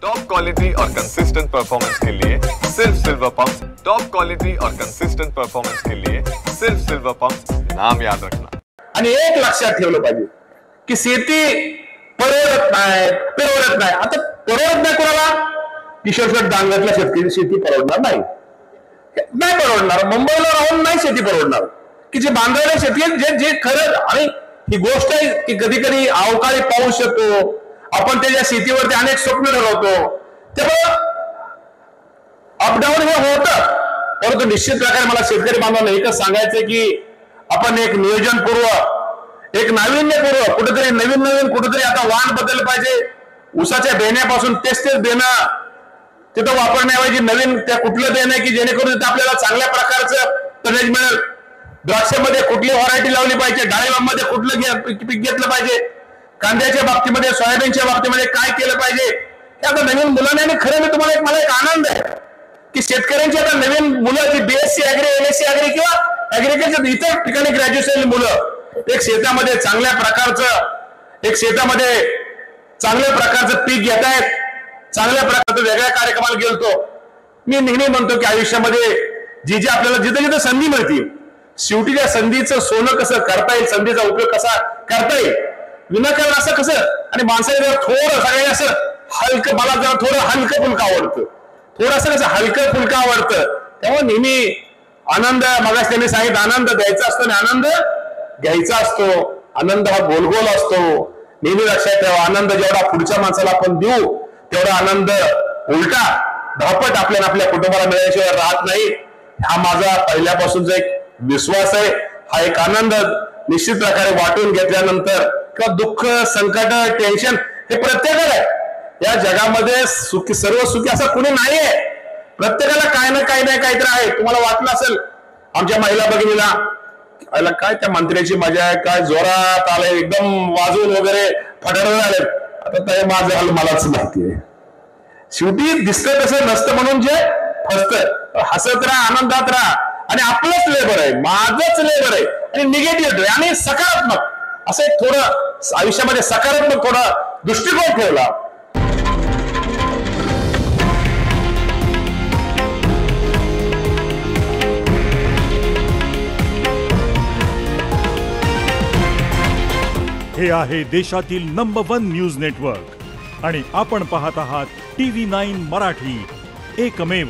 Top quality और consistent performance के लिए सिर्फ सिल्वर पंप्स। टॉप क्वालिटी और कंसिस्टेंट परफॉर्मेंस के लिए सिर्फ सिल्वर पंप्स, नाम याद रखना। आणि एक लक्षात ठेवलं पाहिजे की शेती परवडत नाही। आता परवडत नाही कोणाला? किशोरशेठ डांगरला शेतकरी शेती परवडणार नाही परवडणार। मुंबईला राहून नाही शेती परवडणार की जे बांधलेल्या शेती जे खरं। आणि ही गोष्ट आहे की कधी कधी अवकाळी पाऊस येतो, आपण त्याच्या शेतीवरती अनेक स्वप्न ठरवतो, तेव्हा अपडाऊन हे होतं। परंतु निश्चित प्रकारे मला शेतकरी बांधवांना एकच सांगायचं की आपण एक नियोजनपूर्व, एक नाविन्यपूर्व, कुठेतरी नवीन कुठेतरी आता वाण बदललं पाहिजे। ऊसाच्या बेण्यापासून तेच बेणं तिथं वापरण्याऐवजी नवीन त्या कुठलं बेणं की जेणेकरून तिथं आपल्याला चांगल्या प्रकारचं टनेज मिळेल। द्राक्षामध्ये कुठली व्हरायटी लावली पाहिजे, डाळिंबामध्ये कुठलं पीक घेतलं पाहिजे, कांद्याच्या बाबतीमध्ये, सोयाबीनच्या बाबतीमध्ये काय केलं पाहिजे हे आता नवीन मुलांनी। आणि खरं मी तुम्हाला मला एक आनंद आहे की शेतकऱ्यांची आता नवीन मुलं जी बीएससी ऍग्री, एमएससी ऍग्री किंवा ऍग्रिकल्चर इतर ठिकाणी ग्रॅज्युएशन मुलं एक शेतामध्ये चांगल्या प्रकारचं पीक घेत आहेत, चांगल्या प्रकारचं वेगळ्या कार्यक्रमाला गेलतो। मी नेहमी म्हणतो की आयुष्यामध्ये जी आपल्याला जिथे संधी मिळते, शेवटी त्या संधीचं सोनं कसं करता येईल, संधीचा उपयोग कसा करता येईल विनाकारण असं कसं। आणि माणसाने जरा थोडं सगळ्यांनी असं हलकं, मला जरा थोडं हलकं फुलकं आवडतं, थोडंसं कसं हलकं फुलकं आवडतं। त्यामुळे नेहमी आनंद, मगाशी त्यांनी सांगितलं, आनंद द्यायचा असतो आणि आनंद घ्यायचा असतो। आनंद हा गोल असतो। नेहमी लक्षात ठेवा, आनंद जेवढा पुढच्या माणसाला आपण देऊ तेवढा आनंद उलटा धापट आपल्या कुटुंबाला मिळाल्याशिवाय राहत नाही। हा माझा पहिल्यापासूनचा एक विश्वास आहे। हा एक आनंद निश्चित प्रकारे वाटून घेतल्यानंतर किंवा दुःख, संकट, टेन्शन हे प्रत्येकाला आहे या जगामध्ये। सर्व सुखी असं कुणी नाहीये, प्रत्येकाला काय ना काहीतरी आहे। तुम्हाला वाटलं असेल आमच्या महिला भगिनीला काय त्या मंत्र्याची मजा आहे, काय जोरात आलंय, एकदम वाजून वगैरे फटाडून आले। आता ते माझं हाल मलाच माहितीये। शेवटी दिसतं तसं नसतं म्हणून जे फसतं, हसत राहा, आनंदात राहा आणि आपलंच लेबर आहे, माझंच लेबर आहे आणि निगेटिव्ह आणि सकारात्मक असं एक थोडं आयुष्यामध्ये सकारात्मक थोडा दृष्टिकोन ठेवला। हे आहे देशातील नंबर 1 न्यूज नेटवर्क आणि आपण पाहत आहात TV9 मराठी, एकमेव।